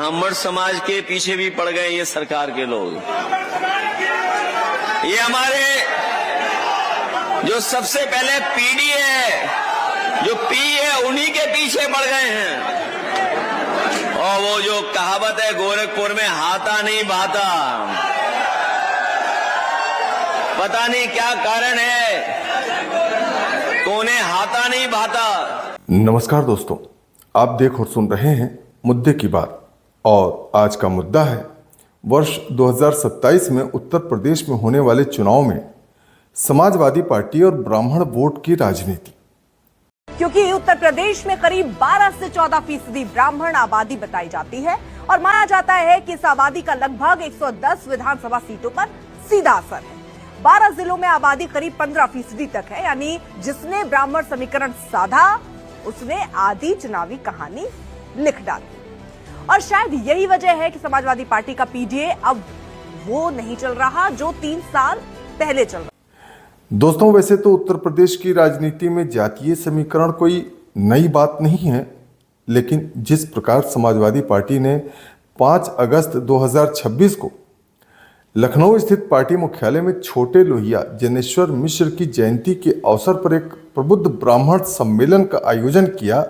ब्राह्मण समाज के पीछे भी पड़ गए ये सरकार के लोग। ये हमारे जो सबसे पहले पीढ़ी है, जो पी है, उन्हीं के पीछे पड़ गए हैं। और वो जो कहावत है गोरखपुर में, हाथा नहीं भाता, पता नहीं क्या कारण है, कोने हाथा नहीं भाता। नमस्कार दोस्तों, आप देख और सुन रहे हैं मुद्दे की बात। और आज का मुद्दा है वर्ष 2027 में उत्तर प्रदेश में होने वाले चुनाव में समाजवादी पार्टी और ब्राह्मण वोट की राजनीति। क्योंकि उत्तर प्रदेश में करीब 12 से 14% ब्राह्मण आबादी बताई जाती है और माना जाता है कि इस आबादी का लगभग 110 विधानसभा सीटों पर सीधा असर है। 12 जिलों में आबादी करीब 15% तक है, यानी जिसने ब्राह्मण समीकरण साधा उसने आधी चुनावी कहानी लिख डाली। और शायद यही वजह है कि समाजवादी पार्टी का पीडीए अब वो नहीं चल रहा जो 3 साल पहले चल रहा। दोस्तों, वैसे तो उत्तर प्रदेश की राजनीति में जातीय समीकरण कोई नई बात नहीं है, लेकिन जिस प्रकार समाजवादी पार्टी ने 5 अगस्त 2026 को लखनऊ स्थित पार्टी मुख्यालय में छोटे लोहिया जनेश्वर मिश्र की जयंती के अवसर पर एक प्रबुद्ध ब्राह्मण सम्मेलन का आयोजन किया,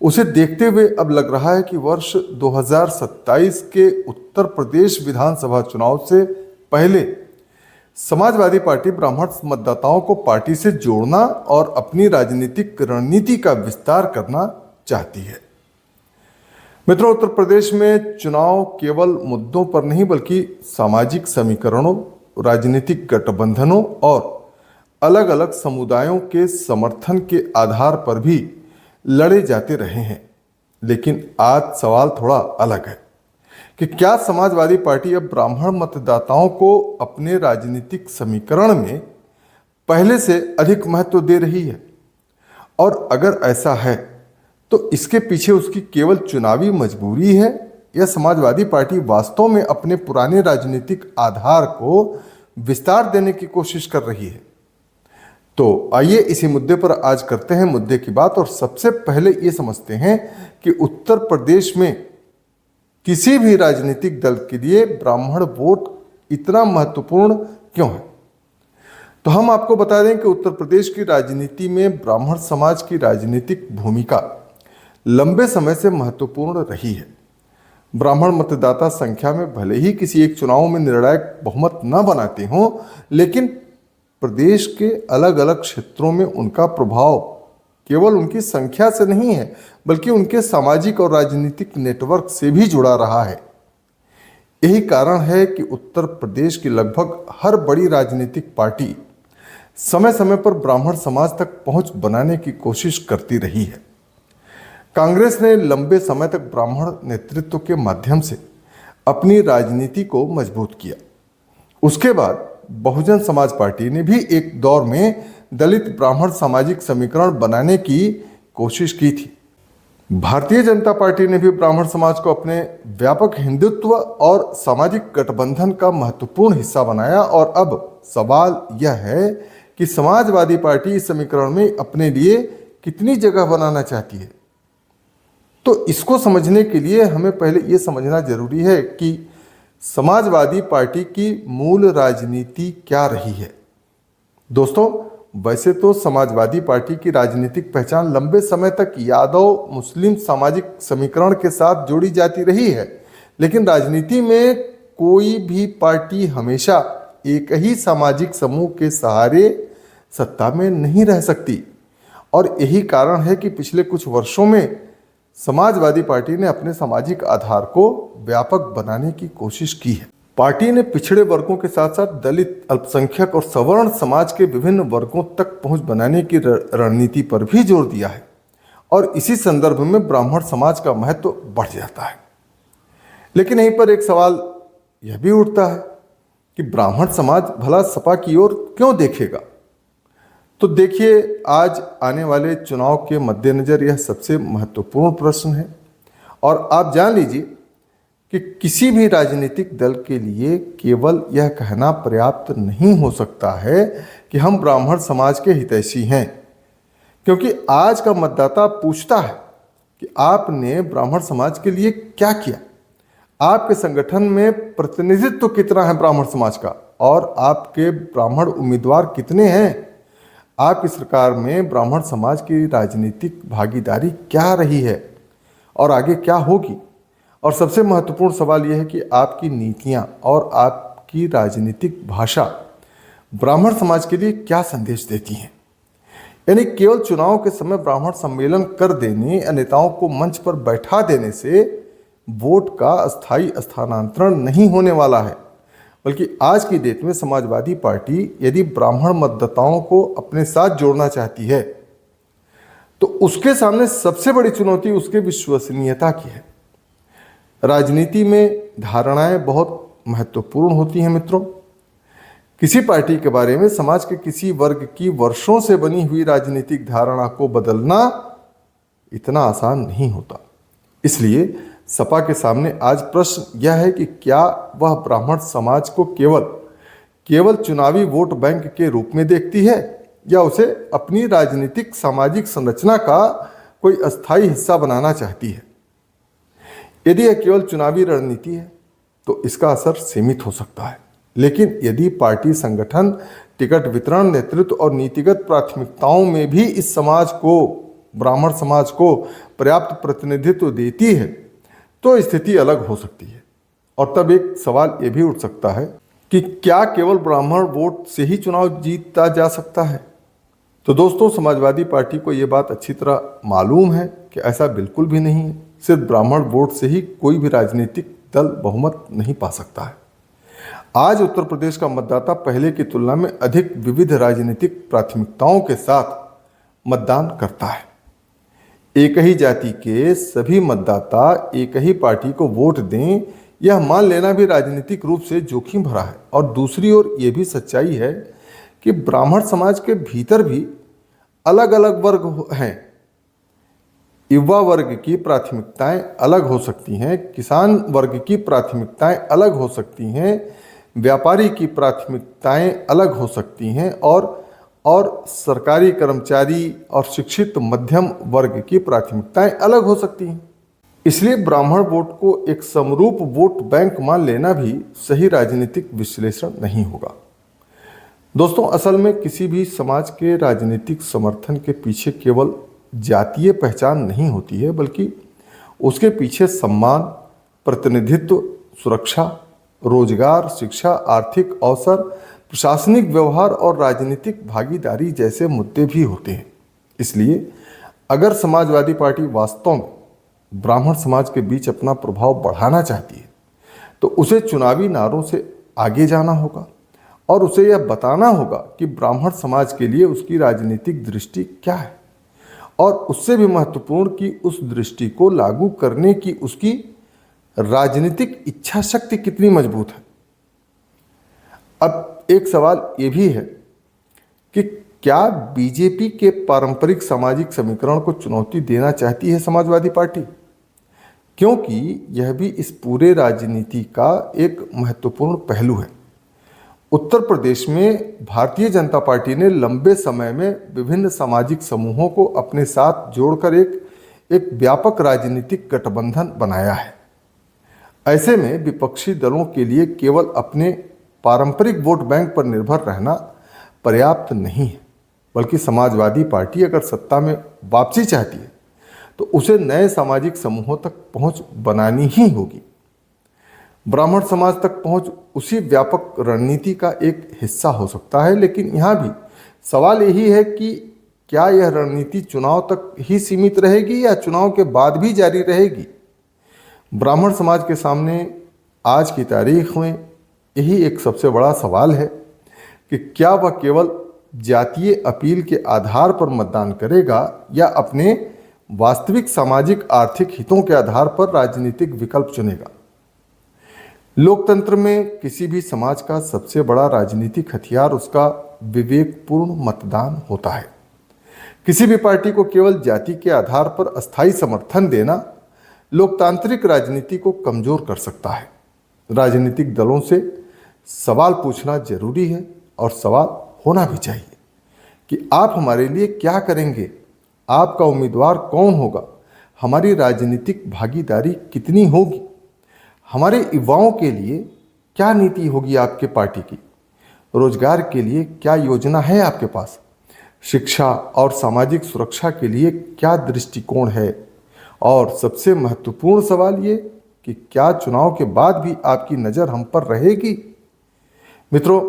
उसे देखते हुए अब लग रहा है कि वर्ष 2027 के उत्तर प्रदेश विधानसभा चुनाव से पहले समाजवादी पार्टी ब्राह्मण मतदाताओं को पार्टी से जोड़ना और अपनी राजनीतिक रणनीति का विस्तार करना चाहती है। मित्रों, उत्तर प्रदेश में चुनाव केवल मुद्दों पर नहीं बल्कि सामाजिक समीकरणों, राजनीतिक गठबंधनों और अलग अलग समुदायों के समर्थन के आधार पर भी लड़े जाते रहे हैं। लेकिन आज सवाल थोड़ा अलग है कि क्या समाजवादी पार्टी अब ब्राह्मण मतदाताओं को अपने राजनीतिक समीकरण में पहले से अधिक महत्व दे रही है? और अगर ऐसा है तो इसके पीछे उसकी केवल चुनावी मजबूरी है या समाजवादी पार्टी वास्तव में अपने पुराने राजनीतिक आधार को विस्तार देने की कोशिश कर रही है? तो आइए इसी मुद्दे पर आज करते हैं मुद्दे की बात। और सबसे पहले ये समझते हैं कि उत्तर प्रदेश में किसी भी राजनीतिक दल के लिए ब्राह्मण वोट इतना महत्वपूर्ण क्यों है। तो हम आपको बता दें कि उत्तर प्रदेश की राजनीति में ब्राह्मण समाज की राजनीतिक भूमिका लंबे समय से महत्वपूर्ण रही है। ब्राह्मण मतदाता संख्या में भले ही किसी एक चुनाव में निर्णायक बहुमत न बनाते हों, लेकिन प्रदेश के अलग अलग क्षेत्रों में उनका प्रभाव केवल उनकी संख्या से नहीं है बल्कि उनके सामाजिक और राजनीतिक नेटवर्क से भी जुड़ा रहा है। यही कारण है कि उत्तर प्रदेश की लगभग हर बड़ी राजनीतिक पार्टी समय समय पर ब्राह्मण समाज तक पहुंच बनाने की कोशिश करती रही है। कांग्रेस ने लंबे समय तक ब्राह्मण नेतृत्व के माध्यम से अपनी राजनीति को मजबूत किया। उसके बाद बहुजन समाज पार्टी ने भी एक दौर में दलित ब्राह्मण सामाजिक समीकरण बनाने की कोशिश की थी। भारतीय जनता पार्टी ने भी ब्राह्मण समाज को अपने व्यापक हिंदुत्व और सामाजिक गठबंधन का महत्वपूर्ण हिस्सा बनाया। और अब सवाल यह है कि समाजवादी पार्टी इस समीकरण में अपने लिए कितनी जगह बनाना चाहती है। तो इसको समझने के लिए हमें पहले ये समझना जरूरी है कि समाजवादी पार्टी की मूल राजनीति क्या रही है। दोस्तों, वैसे तो समाजवादी पार्टी की राजनीतिक पहचान लंबे समय तक यादव मुस्लिम सामाजिक समीकरण के साथ जोड़ी जाती रही है, लेकिन राजनीति में कोई भी पार्टी हमेशा एक ही सामाजिक समूह के सहारे सत्ता में नहीं रह सकती। और यही कारण है कि पिछले कुछ वर्षों में समाजवादी पार्टी ने अपने सामाजिक आधार को व्यापक बनाने की कोशिश की है। पार्टी ने पिछड़े वर्गों के साथ साथ दलित, अल्पसंख्यक और सवर्ण समाज के विभिन्न वर्गों तक पहुंच बनाने की रणनीति पर भी जोर दिया है। और इसी संदर्भ में ब्राह्मण समाज का महत्व बढ़ जाता है। लेकिन यहीं पर एक सवाल यह भी उठता है कि ब्राह्मण समाज भला सपा की ओर क्यों देखेगा। तो देखिए, आज आने वाले चुनाव के मद्देनजर यह सबसे महत्वपूर्ण प्रश्न है। और आप जान लीजिए कि किसी भी राजनीतिक दल के लिए केवल यह कहना पर्याप्त नहीं हो सकता है कि हम ब्राह्मण समाज के हितैषी हैं, क्योंकि आज का मतदाता पूछता है कि आपने ब्राह्मण समाज के लिए क्या किया, आपके संगठन में प्रतिनिधित्व कितना है ब्राह्मण समाज का और आपके ब्राह्मण उम्मीदवार कितने हैं? आपकी सरकार में ब्राह्मण समाज की राजनीतिक भागीदारी क्या रही है और आगे क्या होगी? और सबसे महत्वपूर्ण सवाल यह है कि आपकी नीतियां और आपकी राजनीतिक भाषा ब्राह्मण समाज के लिए क्या संदेश देती हैं? यानी केवल चुनाव के समय ब्राह्मण सम्मेलन कर देने या नेताओं को मंच पर बैठा देने से वोट का अस्थायी स्थानांतरण नहीं होने वाला है, बल्कि आज की डेट में समाजवादी पार्टी यदि ब्राह्मण मतदाताओं को अपने साथ जोड़ना चाहती है तो उसके सामने सबसे बड़ी चुनौती उसके विश्वसनीयता की है। राजनीति में धारणाएं बहुत महत्वपूर्ण होती हैं मित्रों। किसी पार्टी के बारे में समाज के किसी वर्ग की वर्षों से बनी हुई राजनीतिक धारणा को बदलना इतना आसान नहीं होता। इसलिए सपा के सामने आज प्रश्न यह है कि क्या वह ब्राह्मण समाज को केवल चुनावी वोट बैंक के रूप में देखती है या उसे अपनी राजनीतिक सामाजिक संरचना का कोई अस्थायी हिस्सा बनाना चाहती है। यदि यह केवल चुनावी रणनीति है तो इसका असर सीमित हो सकता है, लेकिन यदि पार्टी संगठन, टिकट वितरण, नेतृत्व और नीतिगत प्राथमिकताओं में भी इस समाज को, ब्राह्मण समाज को पर्याप्त प्रतिनिधित्व देती है तो स्थिति अलग हो सकती है। और तब एक सवाल ये भी उठ सकता है कि क्या केवल ब्राह्मण वोट से ही चुनाव जीता जा सकता है? तो दोस्तों, समाजवादी पार्टी को ये बात अच्छी तरह मालूम है कि ऐसा बिल्कुल भी नहीं है। सिर्फ ब्राह्मण वोट से ही कोई भी राजनीतिक दल बहुमत नहीं पा सकता है। आज उत्तर प्रदेश का मतदाता पहले की तुलना में अधिक विविध राजनीतिक प्राथमिकताओं के साथ मतदान करता है। एक ही जाति के सभी मतदाता एक ही पार्टी को वोट दें, यह मान लेना भी राजनीतिक रूप से जोखिम भरा है। और दूसरी ओर यह भी सच्चाई है कि ब्राह्मण समाज के भीतर भी अलग अलग वर्ग हैं। युवा वर्ग की प्राथमिकताएं अलग हो सकती हैं, किसान वर्ग की प्राथमिकताएं अलग हो सकती हैं, व्यापारी की प्राथमिकताएं अलग हो सकती हैं और सरकारी कर्मचारी और शिक्षित मध्यम वर्ग की प्राथमिकताएं अलग हो सकती हैं। इसलिए ब्राह्मण वोट को एक समरूप वोट बैंक मान लेना भी सही राजनीतिक विश्लेषण नहीं होगा। दोस्तों, असल में किसी भी समाज के राजनीतिक समर्थन के पीछे केवल जातीय पहचान नहीं होती है, बल्कि उसके पीछे सम्मान, प्रतिनिधित्व, सुरक्षा, रोजगार, शिक्षा, आर्थिक अवसर, प्रशासनिक व्यवहार और राजनीतिक भागीदारी जैसे मुद्दे भी होते हैं। इसलिए अगर समाजवादी पार्टी वास्तव में ब्राह्मण समाज के बीच अपना प्रभाव बढ़ाना चाहती है तो उसे चुनावी नारों से आगे जाना होगा और उसे यह बताना होगा कि ब्राह्मण समाज के लिए उसकी राजनीतिक दृष्टि क्या है और उससे भी महत्वपूर्ण कि उस दृष्टि को लागू करने की उसकी राजनीतिक इच्छा शक्ति कितनी मजबूत है। अब एक सवाल ये भी है कि क्या बीजेपी के पारंपरिक सामाजिक समीकरण को चुनौती देना चाहती है समाजवादी पार्टी? क्योंकि यह भी इस पूरे राजनीति का एक महत्वपूर्ण पहलू है। उत्तर प्रदेश में भारतीय जनता पार्टी ने लंबे समय में विभिन्न सामाजिक समूहों को अपने साथ जोड़कर एक व्यापक राजनीतिक गठबंधन बनाया है। ऐसे में विपक्षी दलों के लिए केवल अपने पारंपरिक वोट बैंक पर निर्भर रहना पर्याप्त नहीं है, बल्कि समाजवादी पार्टी अगर सत्ता में वापसी चाहती है तो उसे नए सामाजिक समूहों तक पहुंच बनानी ही होगी। ब्राह्मण समाज तक पहुंच उसी व्यापक रणनीति का एक हिस्सा हो सकता है, लेकिन यहाँ भी सवाल यही है कि क्या यह रणनीति चुनाव तक ही सीमित रहेगी या चुनाव के बाद भी जारी रहेगी? ब्राह्मण समाज के सामने आज की तारीख में यही एक सबसे बड़ा सवाल है कि क्या वह केवल जातीय अपील के आधार पर मतदान करेगा या अपने वास्तविक सामाजिक आर्थिक हितों के आधार पर राजनीतिक विकल्प चुनेगा। लोकतंत्र में किसी भी समाज का सबसे बड़ा राजनीतिक हथियार उसका विवेकपूर्ण मतदान होता है। किसी भी पार्टी को केवल जाति के आधार पर अस्थायी समर्थन देना लोकतांत्रिक राजनीति को कमजोर कर सकता है। राजनीतिक दलों से सवाल पूछना जरूरी है और सवाल होना भी चाहिए कि आप हमारे लिए क्या करेंगे, आपका उम्मीदवार कौन होगा, हमारी राजनीतिक भागीदारी कितनी होगी, हमारे युवाओं के लिए क्या नीति होगी आपके पार्टी की? रोजगार के लिए क्या योजना है आपके पास? शिक्षा और सामाजिक सुरक्षा के लिए क्या दृष्टिकोण है? और सबसे महत्वपूर्ण सवाल ये कि क्या चुनाव के बाद भी आपकी नज़र हम पर रहेगी? मित्रों,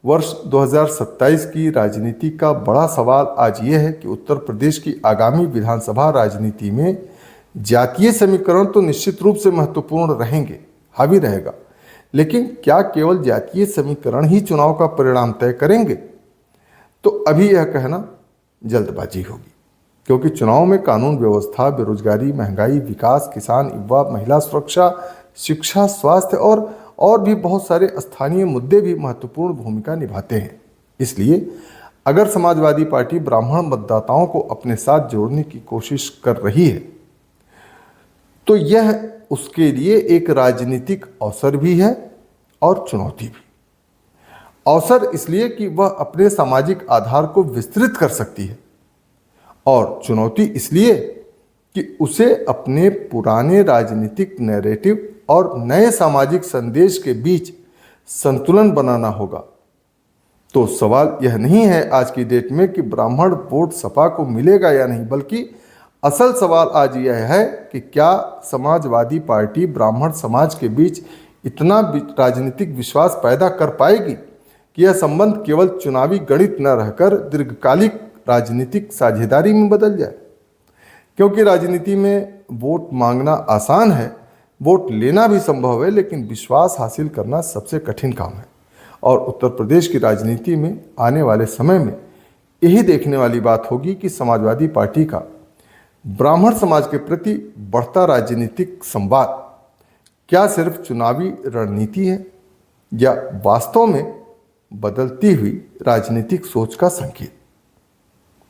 वर्ष 2027 की राजनीति का बड़ा सवाल आज ये है कि उत्तर प्रदेश की आगामी विधानसभा राजनीति में जातीय समीकरण तो निश्चित रूप से महत्वपूर्ण रहेंगे, हावी रहेगा, लेकिन क्या केवल जातीय समीकरण ही चुनाव का परिणाम तय करेंगे? तो अभी यह कहना जल्दबाजी होगी, क्योंकि चुनाव में कानून व्यवस्था, बेरोजगारी, महंगाई, विकास, किसान, युवा, महिला सुरक्षा, शिक्षा, स्वास्थ्य और भी बहुत सारे स्थानीय मुद्दे भी महत्वपूर्ण भूमिका निभाते हैं। इसलिए अगर समाजवादी पार्टी ब्राह्मण मतदाताओं को अपने साथ जोड़ने की कोशिश कर रही है तो यह उसके लिए एक राजनीतिक अवसर भी है और चुनौती भी। अवसर इसलिए कि वह अपने सामाजिक आधार को विस्तृत कर सकती है, और चुनौती इसलिए कि उसे अपने पुराने राजनीतिक नैरेटिव और नए सामाजिक संदेश के बीच संतुलन बनाना होगा। तो सवाल यह नहीं है आज की डेट में कि ब्राह्मण वोट सपा को मिलेगा या नहीं, बल्कि असल सवाल आज यह है कि क्या समाजवादी पार्टी ब्राह्मण समाज के बीच इतना राजनीतिक विश्वास पैदा कर पाएगी कि यह संबंध केवल चुनावी गणित न रहकर दीर्घकालिक राजनीतिक साझेदारी में बदल जाए। क्योंकि राजनीति में वोट मांगना आसान है, वोट लेना भी संभव है, लेकिन विश्वास हासिल करना सबसे कठिन काम है। और उत्तर प्रदेश की राजनीति में आने वाले समय में यही देखने वाली बात होगी कि समाजवादी पार्टी का ब्राह्मण समाज के प्रति बढ़ता राजनीतिक संवाद क्या सिर्फ चुनावी रणनीति है या वास्तव में बदलती हुई राजनीतिक सोच का संकेत।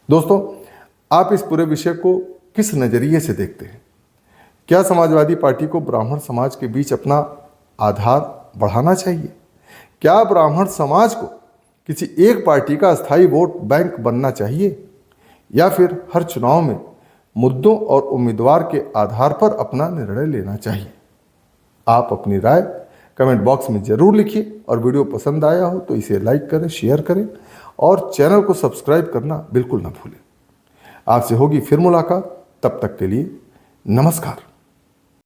दोस्तों, आप इस पूरे विषय को किस नज़रिए से देखते हैं? क्या समाजवादी पार्टी को ब्राह्मण समाज के बीच अपना आधार बढ़ाना चाहिए? क्या ब्राह्मण समाज को किसी एक पार्टी का अस्थायी वोट बैंक बनना चाहिए, या फिर हर चुनाव में मुद्दों और उम्मीदवार के आधार पर अपना निर्णय लेना चाहिए? आप अपनी राय कमेंट बॉक्स में जरूर लिखिए, और वीडियो पसंद आया हो तो इसे लाइक करें, शेयर करें और चैनल को सब्सक्राइब करना बिल्कुल ना भूलें। आपसे होगी फिर मुलाकात, तब तक के लिए नमस्कार।